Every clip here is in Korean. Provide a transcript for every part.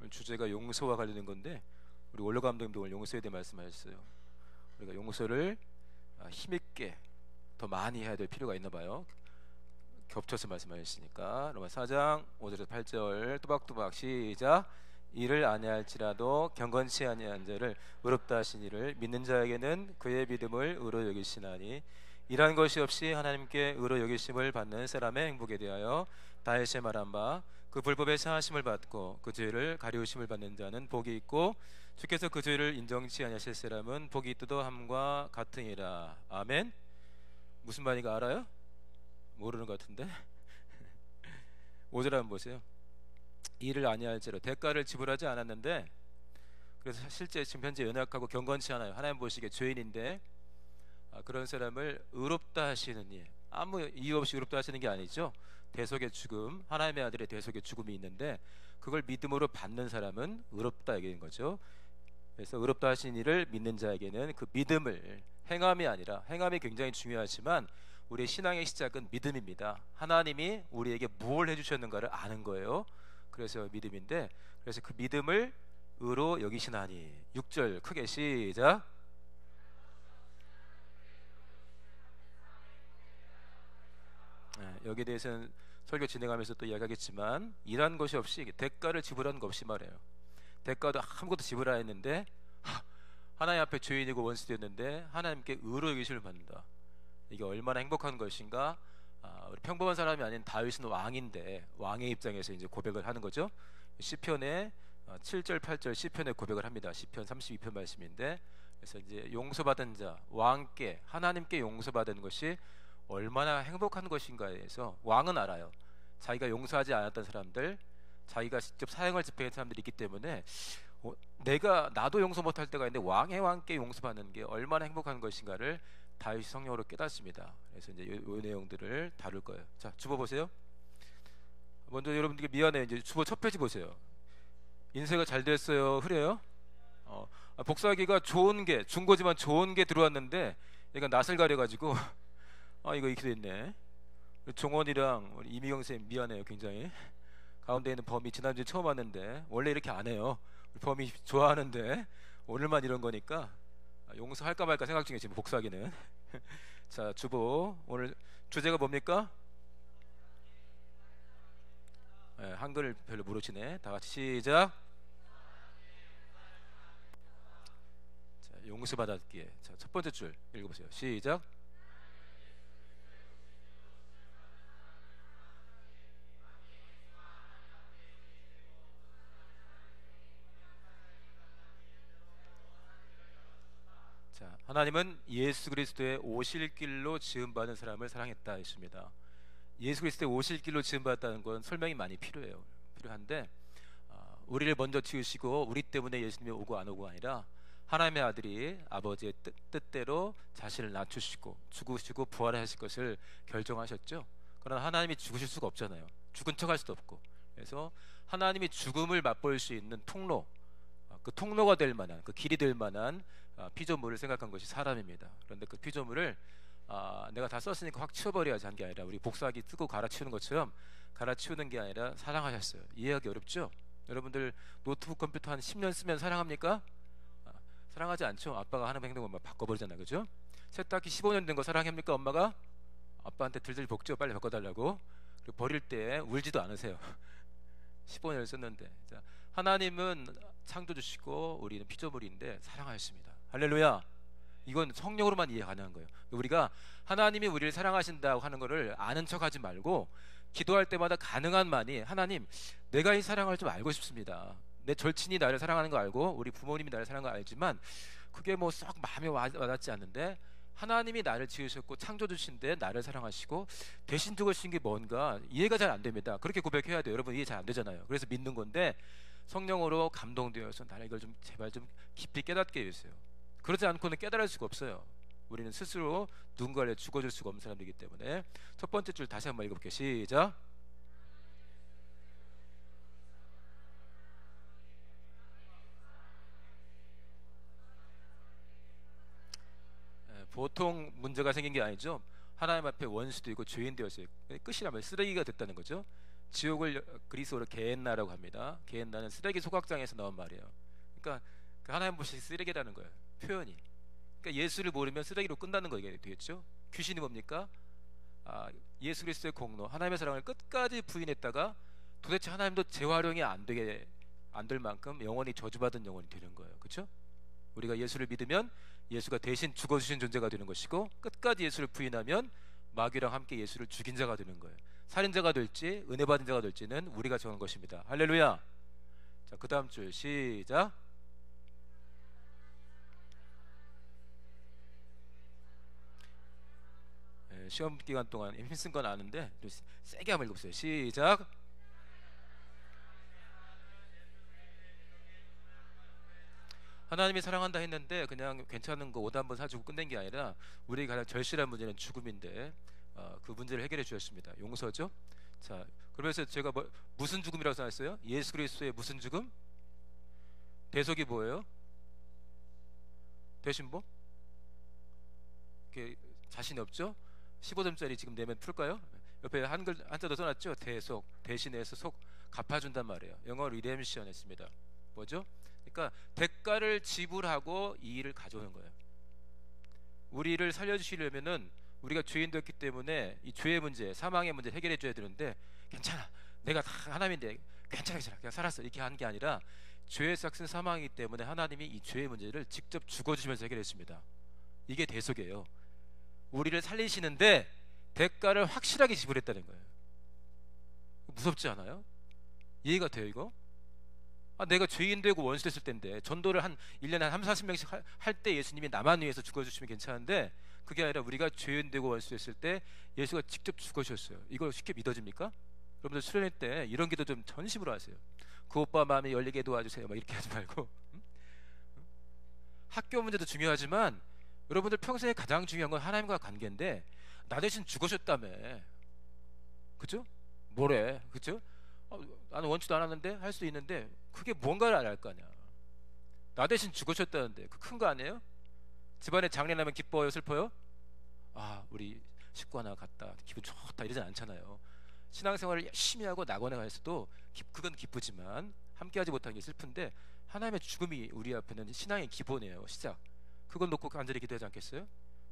오늘 주제가 용서와 관련된 건데, 우리 원로 감독님도 오늘 용서에 대해 말씀하셨어요. 우리가 용서를 힘있게 더 많이 해야 될 필요가 있나 봐요. 겹쳐서 말씀하셨으니까. 로마 4장 5절에서 8절 또박또박 시작. 이를 아니할지라도 경건치 아니한 자를 의롭다 하신 이를 믿는 자에게는 그의 믿음을 의로 여기시나니, 이러한 것이 없이 하나님께 의로 여기심을 받는 사람의 행복에 대하여 다윗이 말한 바, 그 불법의 사하심을 받고 그 죄를 가리우심을 받는 자는 복이 있고 주께서 그 죄를 인정치 아니하실 사람은 복이 있도도 함과 같으니라. 아멘. 무슨 말인가 알아요? 모르는 것 같은데. 5절 한번 보세요. 이를 아니할지로 대가를 지불하지 않았는데, 그래서 실제 지금 현재 연약하고 경건치 않아요. 하나님 보시기에 죄인인데 그런 사람을 의롭다 하시는 일, 아무 이유 없이 의롭다 하시는 게 아니죠. 대속의 죽음, 하나님의 아들의 대속의 죽음이 있는데 그걸 믿음으로 받는 사람은 의롭다 얘기인 거죠. 그래서 의롭다 하신 이를 믿는 자에게는 그 믿음을, 행함이 아니라, 행함이 굉장히 중요하지만 우리의 신앙의 시작은 믿음입니다. 하나님이 우리에게 무엇을 해주셨는가를 아는 거예요. 그래서 믿음인데, 그래서 그 믿음을 의로 여기시나니. 6절 크게 시작. 여기에 대해서는 설교 진행하면서 또 이야기하겠지만, 일한 것이 없이 대가를 지불한 것 없이 말해요. 대가도 아무것도 지불 안 했는데 하나님 앞에 죄인이고 원수되었는데 하나님께 의로 여기심을 받는다. 이게 얼마나 행복한 것인가. 우리 평범한 사람이 아닌 다윗은 왕인데 왕의 입장에서 이제 고백을 하는 거죠. 시편의 7절 8절 시편에 고백을 합니다. 시편 32편 말씀인데, 그래서 이제 용서받은 자, 왕께, 하나님께 용서받은 것이 얼마나 행복한 것인가에 대해서 왕은 알아요. 자기가 용서하지 않았던 사람들, 자기가 직접 사형을 집행한 사람들이 있기 때문에 나도 용서 못할 때가 있는데 왕의 왕께 용서받는 게 얼마나 행복한 것인가를 다윗이 성령으로 깨닫습니다. 그래서 이제 이 내용들을 다룰 거예요. 자, 주보 보세요. 먼저 여러분들께 미안해요. 이제 주보 첫 페이지 보세요. 인쇄가 잘 됐어요? 흐려요? 복사하기가 좋은 게, 중고지만 좋은 게 들어왔는데 얘가 낯을 가려가지고 이거 이렇게 됐네. 종원이랑 우리 이미경 쌤 미안해요. 굉장히 가운데 있는 범이 지난주에 처음 왔는데 원래 이렇게 안 해요. 범이 좋아하는데 오늘만 이런 거니까 용서할까 말까 생각 중에 지금 복사하기는. 자, 주보 오늘 주제가 뭡니까? 한글을 별로 모르시네. 다 같이 시작. 자, 용서받았기에. 자, 첫 번째 줄 읽어보세요. 시작. 자, 하나님은 예수 그리스도의 오실 길로 지음받은 사람을 사랑했다 했습니다. 예수 그리스도의 오실 길로 지음받았다는 건 설명이 많이 필요한데, 우리를 먼저 지으시고 우리 때문에 예수님이 오고 안 오고가 아니라 하나님의 아들이 아버지의 뜻대로 자신을 낮추시고 죽으시고 부활하실 것을 결정하셨죠. 그러나 하나님이 죽으실 수가 없잖아요. 죽은 척할 수도 없고. 그래서 하나님이 죽음을 맛볼 수 있는 통로, 그 통로가 될 만한, 그 길이 될 만한 피조물을 생각한 것이 사람입니다. 그런데 그 피조물을 내가 다 썼으니까 확 치워버려야지 한 게 아니라, 우리 복사하기 쓰고 갈아치우는 것처럼 갈아치우는 게 아니라 사랑하셨어요. 이해하기 어렵죠? 여러분들 노트북 컴퓨터 한 10년 쓰면 사랑합니까? 사랑하지 않죠. 아빠가 하는 행동을 막 바꿔버리잖아요. 그죠? 세탁기 15년 된 거 사랑합니까? 엄마가 아빠한테 들들 볶죠. 빨리 바꿔달라고. 그리고 버릴 때 울지도 않으세요. 15년을 썼는데. 자, 하나님은 창조주시고 우리는 피조물인데 사랑하셨습니다. 할렐루야. 이건 성령으로만 이해 가능한 거예요. 우리가 하나님이 우리를 사랑하신다고 하는 거를 아는 척하지 말고 기도할 때마다 가능한 만이, 하나님 내가 이 사랑을 좀 알고 싶습니다. 내 절친이 나를 사랑하는 거 알고 우리 부모님이 나를 사랑하는 거 알지만 그게 뭐 썩 마음에 와닿지 않는데, 하나님이 나를 지으셨고 창조주신데 나를 사랑하시고 대신 죽으신 게 뭔가 이해가 잘 안 됩니다. 그렇게 고백해야 돼요. 여러분 이해 잘 안 되잖아요. 그래서 믿는 건데, 성령으로 감동되어서 나를 이걸 좀 제발 좀 깊이 깨닫게 해주세요. 그러지 않고는 깨달을 수가 없어요. 우리는 스스로 누군가를 죽어줄 수가 없는 사람이기 때문에. 첫 번째 줄 다시 한번 읽어볼게요. 시작. 보통 문제가 생긴 게 아니죠. 하나님 앞에 원수도 있고 죄인 되었어요. 끝이라면 쓰레기가 됐다는 거죠. 지옥을 그리스어로 게헨나라고 합니다. 게헨나는 쓰레기 소각장에서 나온 말이에요. 그러니까 그 하나님 보시 쓰레기라는 거예요. 표현이. 그러니까 예수를 모르면 쓰레기로 끝나는 거 이게 되겠죠. 귀신이 뭡니까? 예수 그리스도의 공로, 하나님의 사랑을 끝까지 부인했다가 도대체 하나님도 재활용이 안 될 만큼 영원히 저주받은 영혼이 되는 거예요. 그렇죠? 우리가 예수를 믿으면 예수가 대신 죽어주신 존재가 되는 것이고, 끝까지 예수를 부인하면 마귀랑 함께 예수를 죽인 자가 되는 거예요. 살인자가 될지 은혜 받은 자가 될지는 우리가 정한 것입니다. 할렐루야. 자, 그 다음 줄 시작. 시험 기간 동안 힘쓴 건 아는데 좀 세게 한번 읽어보세요. 시작. 하나님이 사랑한다 했는데 그냥 괜찮은 거 옷 한번 사주고 끝낸 게 아니라 우리가 가장 절실한 문제는 죽음인데 그 문제를 해결해 주셨습니다. 용서죠. 자, 그러면서 제가 무슨 죽음이라고 생각했어요? 예수 그리스도의 무슨 죽음? 대속이 뭐예요? 대신보? 자신이 없죠? 15점짜리 지금 내면 풀까요? 옆에 한자 더 써놨죠? 대속, 대신해서 속 갚아준단 말이에요. 영어 리뎀션 했습니다. 뭐죠? 그러니까 대가를 지불하고 이 일을 가져오는 거예요. 우리를 살려주시려면은 우리가 죄인 되었기 때문에 이 죄의 문제, 사망의 문제 해결해 줘야 되는데, 괜찮아, 내가 다 하나님인데 괜찮아 그냥 살았어, 이렇게 한 게 아니라 죄의 삭슨 사망이기 때문에 하나님이 이 죄의 문제를 직접 죽어주시면서 해결했습니다. 이게 대속이에요. 우리를 살리시는데 대가를 확실하게 지불했다는 거예요. 무섭지 않아요? 이해가 돼요 이거? 내가 죄인 되고 원수 됐을 때인데, 전도를 한 1년에 한 30-40명씩 할 때 예수님이 나만 위해서 죽어주시면 괜찮은데, 그게 아니라 우리가 죄인 되고 원수 됐을 때 예수가 직접 죽어주셨어요. 이걸 쉽게 믿어집니까? 여러분들 수련회 때 이런 기도 좀 전심으로 하세요. 그 오빠 마음이 열리게 도와주세요, 막 이렇게 하지 말고. 학교 문제도 중요하지만 여러분들 평생에 가장 중요한 건 하나님과 관계인데, 나 대신 죽으셨다며, 그죠? 뭐래, 그죠? 나는 원치도 않았는데 할 수 있는데, 그게 뭔가를 알아야 할 거 아니야. 나 대신 죽으셨다는데 그 큰 거 아니에요? 집안에 장례 나면 기뻐요, 슬퍼요? 우리 식구 하나 갔다 기분 좋다 이러진 않잖아요. 신앙생활을 열심히 하고 낙원에 가 있어도 그건 기쁘지만 함께하지 못하는 게 슬픈데, 하나님의 죽음이 우리 앞에는 신앙의 기본이에요. 시작. 그걸 놓고 간절히 기도하지 않겠어요?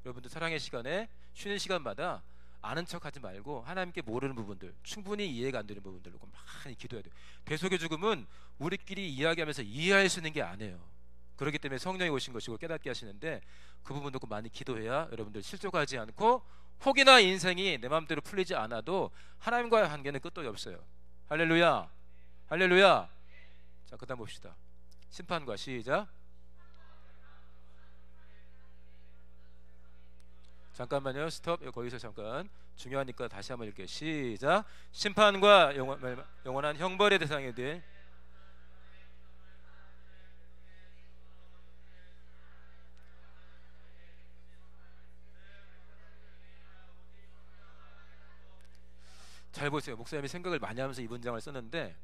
여러분들 사랑의 시간에 쉬는 시간마다 아는 척하지 말고 하나님께 모르는 부분들, 충분히 이해가 안 되는 부분들 놓고 많이 기도해야 돼요. 대속의 죽음은 우리끼리 이야기하면서 이해할 수 있는 게 아니에요. 그렇기 때문에 성령이 오신 것이고 깨닫게 하시는데, 그 부분 놓고 많이 기도해야 여러분들 실족하지 않고, 혹이나 인생이 내 마음대로 풀리지 않아도 하나님과의 관계는 끝도 없어요. 할렐루야, 할렐루야. 자, 그 다음 봅시다. 심판과 시작. 잠깐만요, 스톱. 거기서 잠깐 중요하니까 다시 한번 읽게요. 시작. 심판과 영원한 형벌의 대상이 된 잘 보세요. 목사님이 생각을 많이 하면서 이 문장을 썼는데,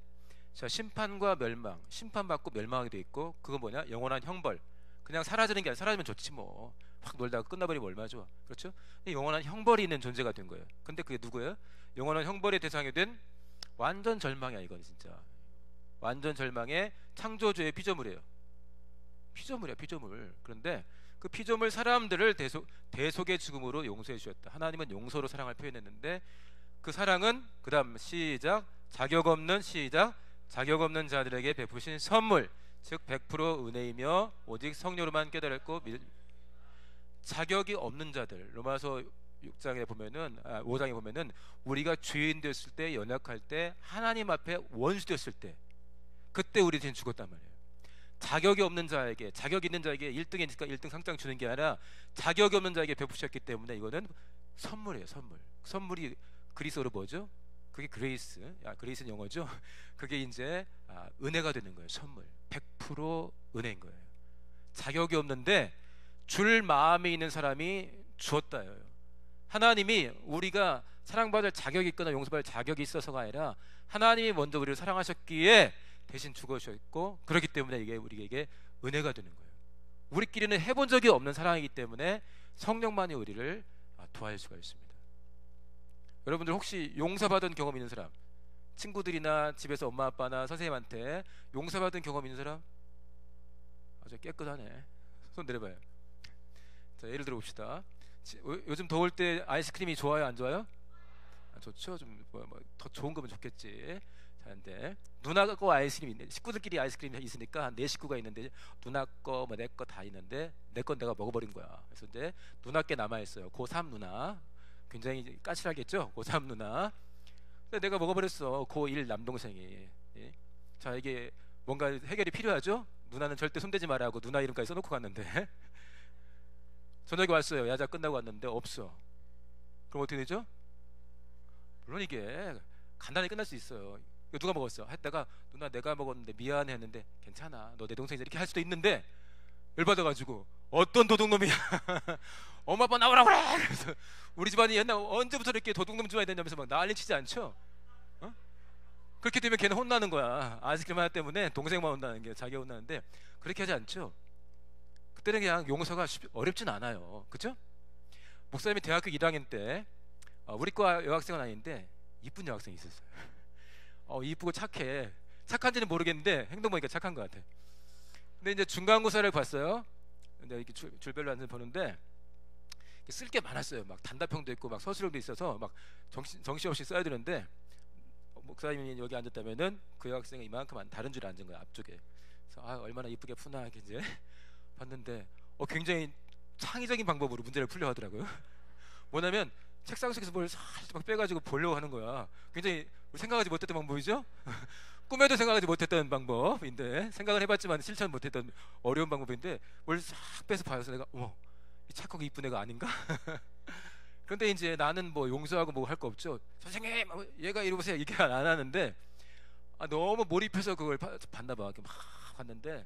자, 심판과 멸망, 심판받고 멸망하게 돼 있고, 그건 뭐냐? 영원한 형벌. 그냥 사라지는 게 아니라, 사라지면 좋지 뭐, 확 놀다가 끝나버리면 얼마나 좋아, 그렇죠? 영원한 형벌이 있는 존재가 된 거예요. 근데 그게 누구예요? 영원한 형벌의 대상이 된 완전 절망이야. 이건 진짜 완전 절망의 창조주의 피조물이에요. 피조물이야, 피조물. 그런데 그 피조물 사람들을 대속의 죽음으로 용서해 주셨다. 하나님은 용서로 사랑을 표현했는데, 그 사랑은 그 다음 시작. 자격 없는 시작. 자격 없는 자들에게 베푸신 선물, 즉 100% 은혜이며 오직 성령으로만 깨달았고 자격이 없는 자들. 로마서 6장에 보면은 5장에 보면은 우리가 죄인 됐을 때, 연약할 때, 하나님 앞에 원수 됐을 때, 그때 우리 대신 죽었단 말이에요. 자격이 없는 자에게, 자격 있는 자에게 1등이니까 1등 상장 주는 게 아니라 자격이 없는 자에게 베푸셨기 때문에 이거는 선물이에요. 선물. 선물이 그리스어로 뭐죠? 그게 그레이스. 그레이스는 영어죠. 그게 이제 은혜가 되는 거예요. 선물. 100% 은혜인 거예요. 자격이 없는데 줄 마음에 있는 사람이 주었다요. 하나님이 우리가 사랑받을 자격이 있거나 용서받을 자격이 있어서가 아니라, 하나님이 먼저 우리를 사랑하셨기에 대신 죽어주셨고, 그렇기 때문에 이게 우리에게 은혜가 되는 거예요. 우리끼리는 해본 적이 없는 사랑이기 때문에 성령만이 우리를 도와줄 수가 있습니다. 여러분들 혹시 용서받은 경험 있는 사람, 친구들이나 집에서 엄마 아빠나 선생님한테 용서받은 경험 있는 사람? 아주 깨끗하네. 손 내려봐요. 자, 예를 들어 봅시다. 요즘 더울 때 아이스크림이 좋아요, 안 좋아요? 좋죠. 좀 더 좋은 거면 좋겠지. 자, 근데 누나 거 아이스크림 있네. 식구들끼리 아이스크림 있으니까 한 4식구가 있는데 누나 거 뭐 내 거 다 있는데 내 건 내가 먹어버린 거야. 그래서 이제 누나 게 남아 있어요. 고3 누나. 굉장히 까칠하겠죠? 고3 누나. 근데 내가 먹어버렸어. 고1 남동생이. 예? 자, 이게 뭔가 해결이 필요하죠? 누나는 절대 손대지 말라고 누나 이름까지 써놓고 갔는데 저녁에 왔어요. 야자 끝나고 왔는데 없어. 그럼 어떻게 되죠? 물론 이게 간단히 끝날 수 있어요. 이거 누가 먹었어? 했다가 누나 내가 먹었는데 미안해 했는데 괜찮아. 너 내 동생이 이렇게 할 수도 있는데 열받아가지고 어떤 도둑놈이야. 엄마 아빠 나오라 그래. 그래서 우리 집안이 옛날 언제부터 이렇게 도둑놈 좋아해야 되냐면서 막 난리치지 않죠? 어? 그렇게 되면 걔는 혼나는 거야. 아이스크림 하나 때문에 동생만 혼나는 게 자기가 혼나는데 그렇게 하지 않죠? 그때는 그냥 용서가 어렵진 않아요. 그쵸? 목사님이 대학교 1학년 때 우리 과 여학생은 아닌데 이쁜 여학생이 있었어요. 이쁘고 착해. 착한지는 모르겠는데 행동 보니까 착한 것 같아. 근데 이제 중간고사를 봤어요. 근데 이렇게 줄별로 앉아서 보는데 쓸 게 많았어요. 막 단답형도 있고 막 서술형도 있어서 막 정신없이 써야 되는데 목사님이 여기 앉았다면은 그 여학생은 이만큼 다른 줄에 앉은 거야, 앞쪽에. 그래서 얼마나 이쁘게 푸나 이렇게 이제 봤는데 굉장히 창의적인 방법으로 문제를 풀려 하더라고요. 뭐냐면 책상 속에서 뭘 살짝 빼가지고 보려고 하는 거야. 굉장히 생각하지 못했던 방법이죠. 꿈에도 생각하지 못했던 방법인데 생각을 해봤지만 실천 못했던 어려운 방법인데 뭘 싹 빼서 봐서 내가 이 착하고 이쁜 애가 아닌가? 그런데 이제 나는 뭐 용서하고 뭐 할 거 없죠. 선생님 얘가 이리 보세요 이게 안 하는데 너무 몰입해서 그걸 봤나 봐. 막 봤는데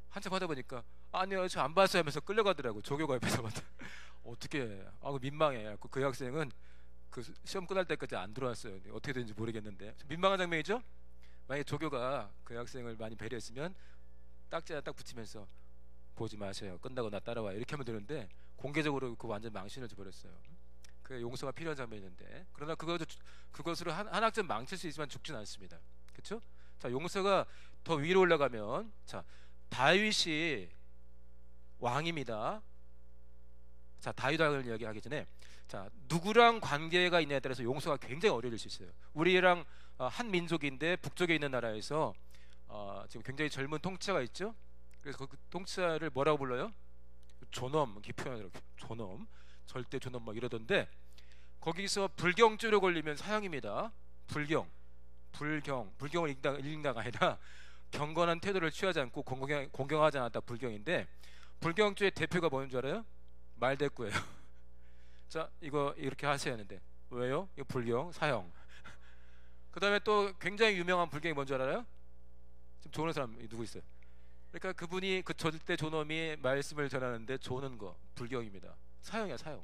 한참 하다 보니까 아니요 저 안 봤어요 하면서 끌려가더라고. 조교가 옆에서 봤다. 어떻게 민망해. 그 학생은 그 시험 끝날 때까지 안 들어왔어요. 어떻게 되는지 모르겠는데 민망한 장면이죠. 만약에 조교가 그 학생을 많이 배려했으면 딱지 하나 딱 붙이면서 보지 마세요. 끝나고 나 따라와 이렇게 하면 되는데 공개적으로 그 완전 망신을 줘버렸어요. 그 용서가 필요한 장면인데 그러나 그것으로 한 학점 망칠 수 있지만 죽진 않습니다. 그렇죠? 자, 용서가 더 위로 올라가면 자 다윗이 왕입니다. 자, 다윗 왕을 이야기하기 전에 자 누구랑 관계가 있냐에 따라서 용서가 굉장히 어려울 수 있어요. 우리랑 한 민족인데 북쪽에 있는 나라에서 지금 굉장히 젊은 통치자가 있죠. 그래서 그 통치자를 뭐라고 불러요? 존엄, 이렇게 표현하더라고요. 존엄, 절대 존엄 막 이러던데 거기서 불경죄로 걸리면 사형입니다. 불경을 읽다가 아니라 경건한 태도를 취하지 않고 공경하지 않았다 불경인데 불경죄의 대표가 뭔 줄 알아요? 말대꾸예요. 자, 이거 이렇게 하셔야 하는데 왜요? 이거 불경, 사형. 그 다음에 또 굉장히 유명한 불경이 뭔 줄 알아요? 지금 조는 사람 누구 있어요? 그러니까 그분이 그 절대 존엄이 말씀을 전하는데 조는 거 불경입니다. 사형이야, 사형.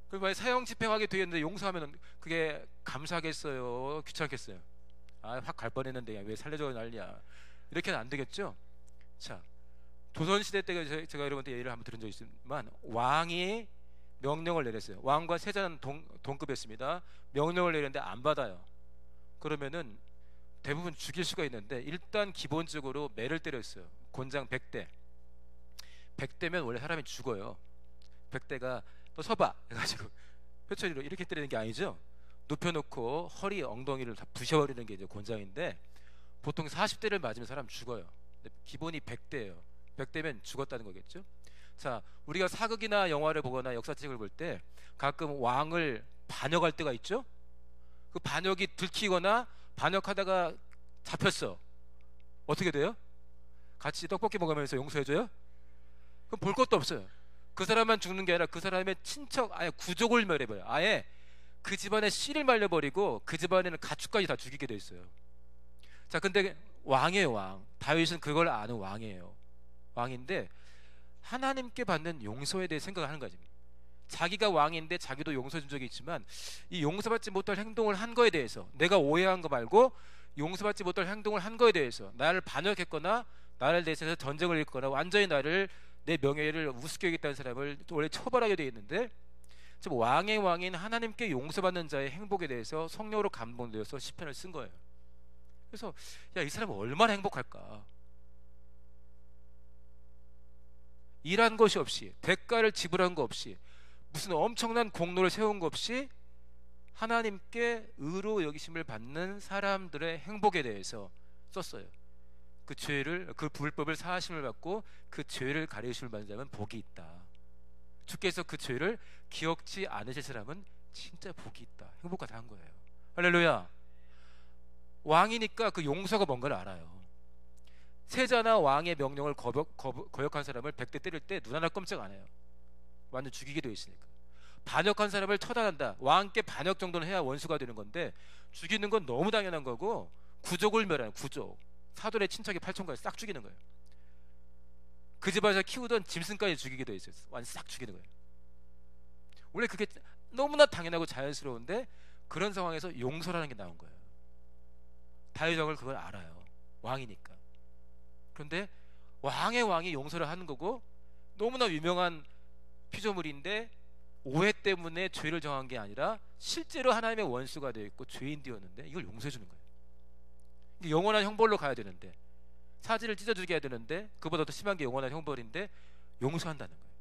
그리고 만약 사형 집행하게 되었는데 용서하면 그게 감사하겠어요? 귀찮겠어요? 확 갈 뻔했는데 왜 살려줘 난리야. 이렇게는 안 되겠죠? 자, 조선시대 때 제가 여러분한테 예를 한번 들은 적이 있지만 왕이 명령을 내렸어요. 왕과 세자는 동급이었습니다. 명령을 내렸는데 안 받아요. 그러면은 대부분 죽일 수가 있는데 일단 기본적으로 매를 때렸어요. 곤장 100대. 100대면 원래 사람이 죽어요. 100대가 너 서봐 해가지고 표처리로 이렇게 때리는 게 아니죠. 눕혀놓고 허리 엉덩이를 다 부셔버리는 게 이제 곤장인데 보통 40대를 맞으면 사람 죽어요. 근데 기본이 100대예요. 100대면 죽었다는 거겠죠. 자, 우리가 사극이나 영화를 보거나 역사책을 볼 때 가끔 왕을 반역할 때가 있죠. 그 반역이 들키거나 반역하다가 잡혔어. 어떻게 돼요? 같이 떡볶이 먹으면서 용서해줘요? 그럼 볼 것도 없어요. 그 사람만 죽는 게 아니라 그 사람의 친척 아예 구족을 멸해버려요. 아예 그 집안의 씨를 말려버리고 그 집안에는 가축까지 다 죽이게 돼 있어요. 자, 근데 왕이에요. 왕. 다윗은 그걸 아는 왕이에요. 왕인데 하나님께 받는 용서에 대해 생각을 하는 거지. 자기가 왕인데 자기도 용서해 준 적이 있지만 이 용서받지 못할 행동을 한 거에 대해서 내가 오해한 거 말고 용서받지 못할 행동을 한 거에 대해서 나를 반역했거나 나를 대해서 전쟁을 일거나 완전히 내 명예를 우습게 여겼다는 사람을 원래 처벌하게 되어 있는데 즉 왕의 왕인 하나님께 용서받는 자의 행복에 대해서 성령으로 감동되어서 시편을 쓴 거예요. 그래서 야, 이 사람은 얼마나 행복할까? 일한 것이 없이, 대가를 지불한 거 없이, 무슨 엄청난 공로를 세운 거 없이 하나님께 의로 여기심을 받는 사람들의 행복에 대해서 썼어요. 그 죄를, 그 불법을 사하심을 받고 그 죄를 가리우심을 받는 자는 복이 있다. 주께서 그 죄를 기억지 않으실 사람은 진짜 복이 있다, 행복하다 한 거예요. 할렐루야. 왕이니까 그 용서가 뭔가를 알아요. 세자나 왕의 명령을 거역한 사람을 100대 때릴 때 눈 하나 깜짝 안 해요. 완전 죽이게 되어 있으니까. 반역한 사람을 처단한다. 왕께 반역 정도는 해야 원수가 되는 건데 죽이는 건 너무 당연한 거고, 구족을 멸하는, 구족, 사돈의 친척의 팔촌까지 싹 죽이는 거예요. 그 집에서 키우던 짐승까지 죽이게 되어 있어요. 완전 싹 죽이는 거예요. 원래 그게 너무나 당연하고 자연스러운데 그런 상황에서 용서라는 게 나온 거예요. 다윗 왕을 그걸 알아요. 왕이니까. 그런데 왕의 왕이 용서를 하는 거고, 너무나 유명한 피조물인데 오해 때문에 죄를 정한 게 아니라 실제로 하나님의 원수가 되어 있고 죄인 되었는데 이걸 용서해 주는 거예요. 영원한 형벌로 가야 되는데, 사지를 찢어주게 해야 되는데 그보다 더 심한 게 영원한 형벌인데 용서한다는 거예요.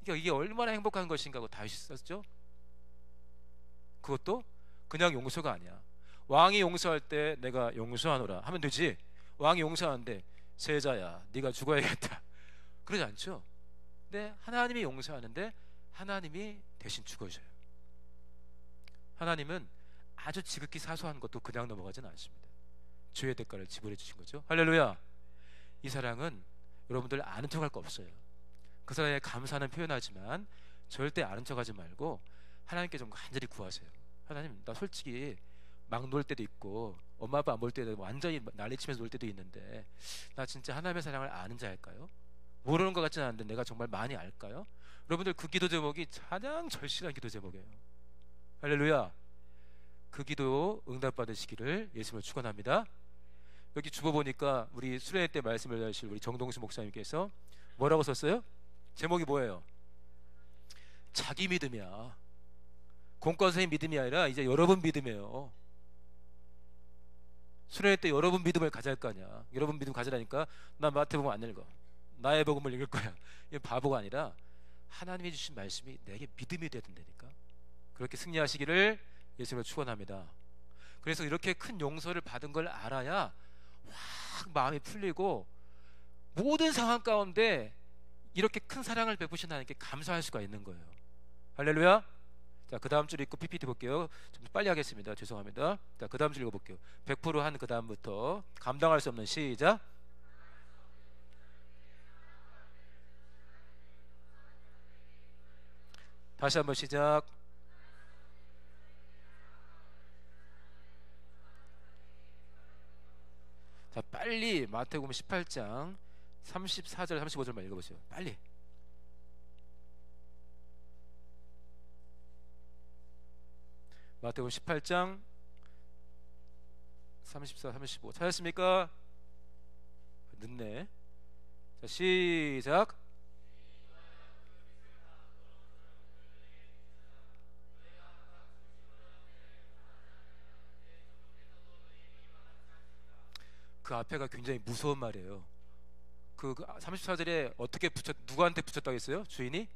그러니까 이게 얼마나 행복한 것인가 고 다윗이 썼죠. 그것도 그냥 용서가 아니야. 왕이 용서할 때 내가 용서하노라 하면 되지, 왕이 용서하는데 세자야 네가 죽어야겠다 그러지 않죠. 근데 하나님이 용서하는데 하나님이 대신 죽어줘요. 하나님은 아주 지극히 사소한 것도 그냥 넘어가지는 않습니다. 죄의 대가를 지불해 주신 거죠. 할렐루야. 이 사랑은 여러분들 아는 척할 거 없어요. 그 사랑에 감사는 표현하지만 절대 아는 척하지 말고 하나님께 좀 간절히 구하세요. 하나님, 나 솔직히 막 놀 때도 있고 엄마 아빠 안 볼 때도 완전히 난리치면서 놀 때도 있는데 나 진짜 하나님의 사랑을 아는 자일까요? 모르는 것 같지는 않은데 내가 정말 많이 알까요? 여러분들 그 기도 제목이 가장 절실한 기도 제목이에요. 할렐루야. 그 기도 응답받으시기를 예수님을 축원합니다. 여기 주보 보니까 우리 수련회 때 말씀을 하실 우리 정동수 목사님께서 뭐라고 썼어요? 제목이 뭐예요? 자기 믿음이야. 공과 선생님 믿음이 아니라 이제 여러분 믿음이에요. 수련회 때 여러분 믿음을 가져야 할 거 아니야. 여러분 믿음 가지라니까 나 마태복음 안 읽어, 나의 복음을 읽을 거야. 이게 바보가 아니라 하나님이 주신 말씀이 내게 믿음이 돼야 된다니까. 그렇게 승리하시기를 예수님을 축원합니다. 그래서 이렇게 큰 용서를 받은 걸 알아야 확 마음이 풀리고 모든 상황 가운데 이렇게 큰 사랑을 베푸신 하나님께 감사할 수가 있는 거예요. 할렐루야. 자, 그 다음 줄 읽고 PPT 볼게요. 좀 빨리 하겠습니다. 죄송합니다. 자, 그 다음 줄 읽어볼게요. 100% 한 그 다음부터 감당할 수 없는, 시작. 다시 한번 시작. 자, 빨리 마태복음 18장 34절 35절만 읽어보세요. 빨리. 마태복음 18장 34, 35 찾았습니까? 늦네. 자, 시작. 그 앞에가 굉장히 무서운 말이에요. 그 34절에 어떻게 누구한테 붙였다고 했어요? 주인이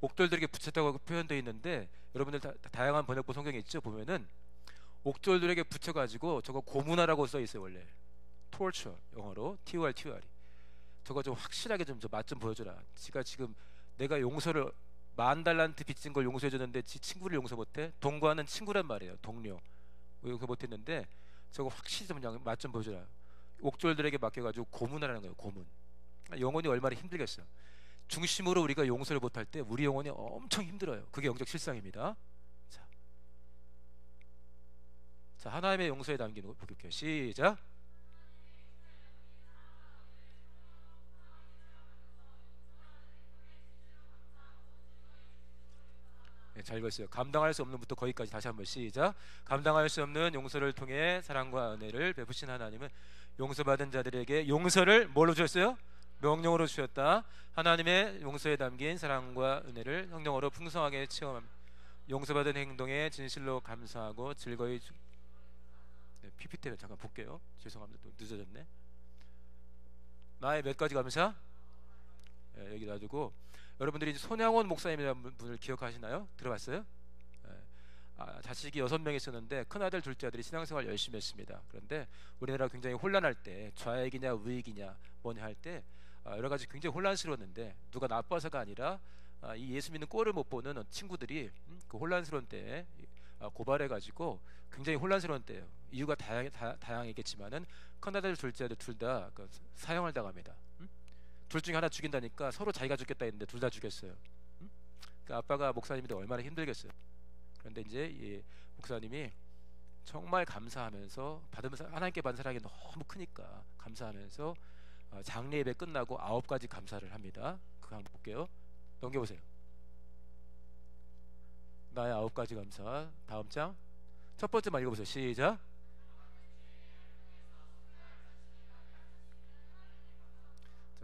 옥졸들에게 붙였다고 표현되어 있는데, 여러분들 다양한 번역본 성경에 있죠. 보면은 옥졸들에게 붙여가지고 저거 고문하라고 써 있어요. 원래 torture, 영어로 tortur이. 저거 좀 확실하게 좀 맛 좀 보여줘라. 지가 지금 내가 용서를 $10,000 빚진 걸 용서해줬는데 지 친구를 용서 못해? 동거하는 친구란 말이에요. 동료 용서 못했는데 저거 확실히 좀 맛 좀 보여줘라. 옥졸들에게 맡겨가지고 고문하라는 거예요. 고문. 영혼이 얼마나 힘들겠어. 중심으로 우리가 용서를 못할 때 우리 영혼이 엄청 힘들어요. 그게 영적 실상입니다. 자, 하나님의 용서에 담긴 복일게요. 시작. 네, 잘 읽었어요. 감당할 수 없는부터 거기까지 다시 한번 시작. 감당할 수 없는 용서를 통해 사랑과 은혜를 베푸신 하나님은 용서받은 자들에게 용서를 뭘로 주셨어요? 명령으로 주셨다. 하나님의 용서에 담긴 사랑과 은혜를 성령으로 풍성하게 체험합니다. 용서받은 행동에 진실로 감사하고 즐거이 네, PPT 잠깐 볼게요. 죄송합니다. 또 늦어졌네. 나의 몇 가지 감사? 네, 여기 놔두고 여러분들이 이제 손양원 목사님이라는 분을 기억하시나요? 들어봤어요? 네. 자식이 6명 있었는데 큰아들 둘째 아들이 신앙생활 열심히 했습니다. 그런데 우리나라가 굉장히 혼란할 때 좌익이냐 우익이냐 뭐냐 할 때 여러 가지 굉장히 혼란스러웠는데 누가 나빠서가 아니라 이 예수 믿는 꼴을 못 보는 친구들이 그 혼란스러운 때에 고발해가지고 굉장히 혼란스러운 때예요. 이유가 다양했겠지만은 큰아들 둘째 아들 둘 다 사형을 당합니다. 둘 중에 하나 죽인다니까 서로 자기가 죽겠다 했는데 둘 다 죽였어요. 그 아빠가 목사님인데 얼마나 힘들겠어요. 그런데 이제 이 목사님이 정말 감사하면서 하나님께 받은 사랑이 너무 크니까 감사하면서 장례 예배 끝나고 9가지 감사를 합니다. 그거 한번 볼게요. 넘겨보세요. 나의 9가지 감사. 다음 장 첫 번째만 읽어보세요. 시작.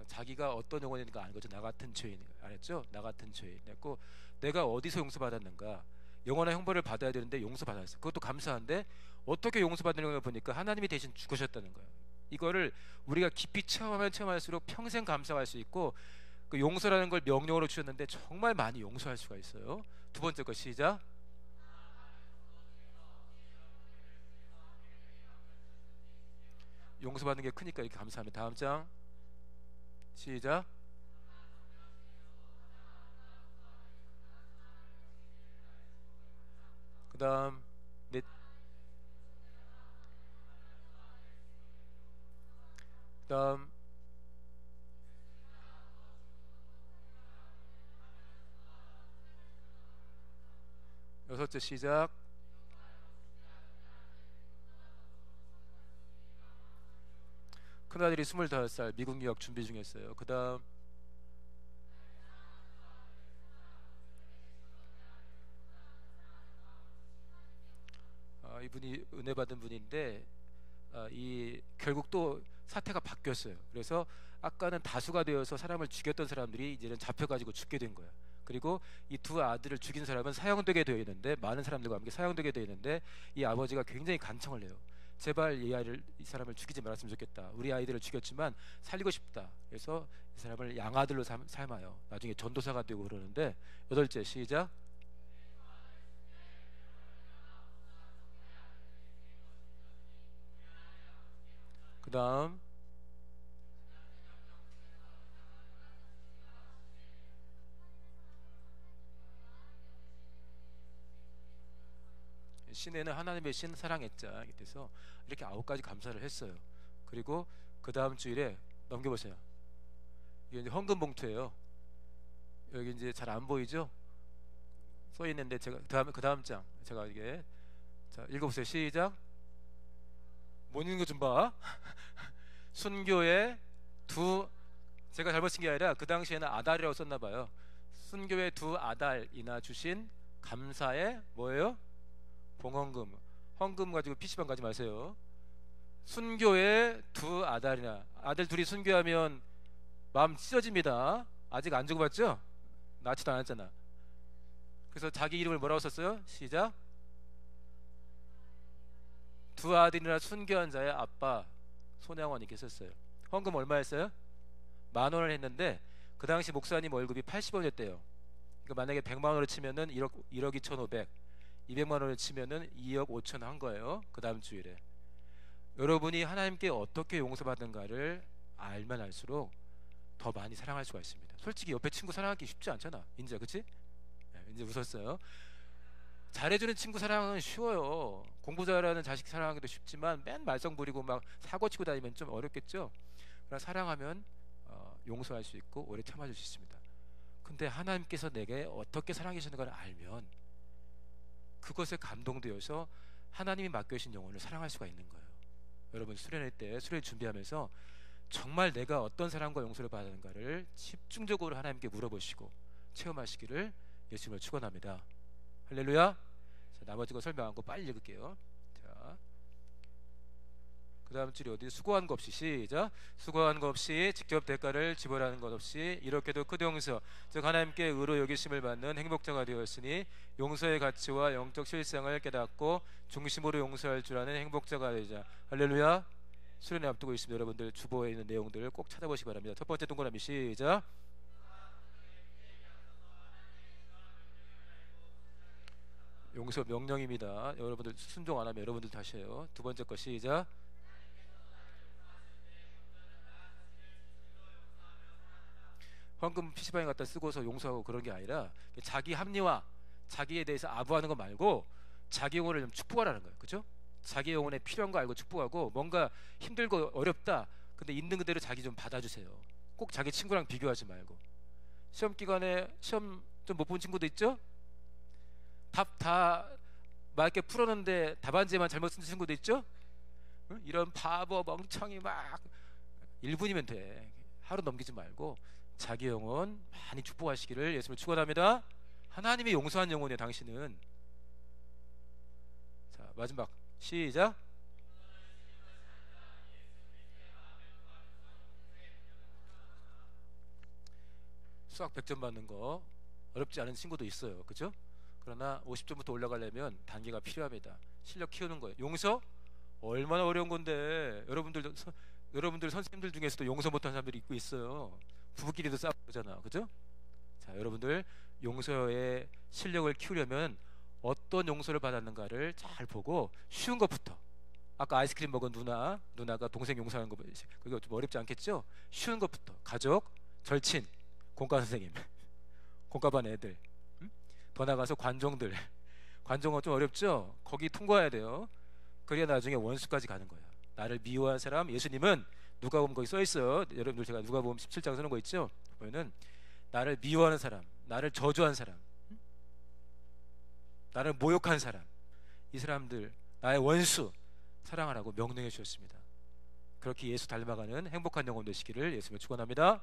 자기가 어떤 영혼인가 아는 거죠. 나 같은 죄인 알았죠? 나 같은 죄인. 그래서 내가 어디서 용서받았는가? 영원한 형벌을 받아야 되는데 용서받았어. 그것도 감사한데 어떻게 용서받는 걸 보니까 하나님이 대신 죽으셨다는 거예요. 이거를 우리가 깊이 체험하면 체험할수록 평생 감사할 수 있고 그 용서라는 걸 명령으로 주셨는데 정말 많이 용서할 수가 있어요. 두 번째 거 시작. 용서받는 게 크니까 이렇게 감사합니다. 다음 장 시작. 그 다음 넷. 그 다음 여섯째 시작. 큰아들이 25살 미국 유학 준비 중이었어요. 그 다음 이분이 은혜 받은 분인데 이 결국 또 사태가 바뀌었어요. 그래서 아까는 다수가 되어서 사람을 죽였던 사람들이 이제는 잡혀가지고 죽게 된 거야. 그리고 이 두 아들을 죽인 사람은 사형되게 되어 있는데 많은 사람들과 함께 사형되게 되어 있는데 이 아버지가 굉장히 간청을 해요. 제발 이 사람을 죽이지 말았으면 좋겠다. 우리 아이들을 죽였지만 살리고 싶다. 그래서 이 사람을 양아들로 삶아요. 나중에 전도사가 되고 그러는데 여덟째 시작. 그 다음 신에는 하나님의 신 사랑했자 그래서 이렇게 9가지 감사를 했어요. 그리고 그 다음 주일에 넘겨보세요. 이게 이제 헌금 봉투예요. 여기 이제 잘 안 보이죠? 써 있는데 제가 그 다음 장 제가 이게 자 읽어보세요. 시작. 못 읽는 거 좀 봐. 순교의 두 제가 잘못 쓴 게 아니라 그 당시에는 아달이라고 썼나 봐요. 순교의 두 아달이나 주신 감사의 뭐예요? 봉헌금. 헌금 가지고 PC방 가지 마세요. 순교의 두 아달이나 아들 둘이 순교하면 마음 찢어집니다. 아직 안 죽어봤죠? 낳지도 않았잖아. 그래서 자기 이름을 뭐라고 썼어요? 시작. 두 아들이나 순교한 자의 아빠 손양원 이렇게 썼어요. 헌금 얼마 했어요? 10,000원을 했는데 그 당시 목사님 월급이 80원이었대요. 그러니까 만약에 100만 원을 치면은 1억 2,500, 200만 원을 치면은 2억 5천 한 거예요. 그 다음 주일에 여러분이 하나님께 어떻게 용서받는가를 알면 알수록 더 많이 사랑할 수가 있습니다. 솔직히 옆에 친구 사랑하기 쉽지 않잖아. 인자 그치? 네, 이제 웃었어요. 잘해주는 친구 사랑은 쉬워요. 공부 잘하는 자식 사랑하기도 쉽지만 맨 말썽 부리고 막 사고 치고 다니면 좀 어렵겠죠. 그러나 사랑하면 용서할 수 있고 오래 참아줄 수 있습니다. 근데 하나님께서 내게 어떻게 사랑해 주시는가를 알면 그것에 감동되어서 하나님이 맡겨주신 영혼을 사랑할 수가 있는 거예요. 여러분 수련회 때 수련회 준비하면서 정말 내가 어떤 사랑과 용서를 받았는가를 집중적으로 하나님께 물어보시고 체험하시기를 예수님을 축원합니다. 할렐루야. 자, 나머지 거 설명한 거 빨리 읽을게요. 자, 그 다음 줄이 어디? 수고한 것 없이. 시작. 수고한 것 없이 직접 대가를 지불하는 것 없이 이렇게도 그 용서, 즉 하나님께 의로 여기심을 받는 행복자가 되었으니 용서의 가치와 영적 실상을 깨닫고 중심으로 용서할 줄 아는 행복자가 되자. 할렐루야. 수련회 앞두고 있습니다. 여러분들 주보에 있는 내용들을 꼭 찾아보시기 바랍니다. 첫 번째 동그라미. 시작. 용서 명령입니다. 여러분들 순종 안 하면 여러분들 다시 해요. 두 번째 거. 시작. 헌금 PC방에 갖다 쓰고서 용서하고 그런 게 아니라 자기 합리화, 자기에 대해서 아부하는 거 말고 자기 영혼을 좀 축복하라는 거예요. 그렇죠? 자기 영혼에 필요한 거 알고 축복하고, 뭔가 힘들고 어렵다 근데 있는 그대로 자기 좀 받아주세요. 꼭 자기 친구랑 비교하지 말고. 시험 기간에 시험 좀 못 본 친구도 있죠? 답 다 맑게 풀었는데 답안지만 잘못 쓴 친구도 있죠? 응? 이런 바보 멍청이 막 1분이면 돼. 하루 넘기지 말고 자기 영혼 많이 축복하시기를 예수님을 축원합니다. 하나님이 용서한 영혼이에요, 당신은. 자, 마지막. 시작. 수학 100점 받는 거 어렵지 않은 친구도 있어요. 그죠? 그러나 50점부터 올라가려면 단계가 필요합니다. 실력 키우는 거예요. 용서? 얼마나 어려운 건데. 여러분들 선생님들 중에서도 용서 못하는 사람들이 있고 있어요. 부부끼리도 싸우고 그러잖아. 그죠? 자, 여러분들 용서의 실력을 키우려면 어떤 용서를 받았는가를 잘 보고 쉬운 것부터. 아까 아이스크림 먹은 누나가 동생 용서하는 거, 그거 좀 어렵지 않겠죠? 쉬운 것부터. 가족, 절친, 공과 선생님, 공과반 애들, 더 나가서 관종들. 관종은 좀 어렵죠? 거기 통과해야 돼요. 그래야 나중에 원수까지 가는 거야. 나를 미워한 사람. 예수님은 누가복음 거기 써 있어요. 여러분들 제가 누가복음 17장 쓰는 거 있죠? 보면은 나를 미워하는 사람, 나를 저주한 사람, 나를 모욕한 사람, 이 사람들 나의 원수 사랑하라고 명령해 주셨습니다. 그렇게 예수 닮아가는 행복한 영혼 되시기를 예수님을 축원합니다.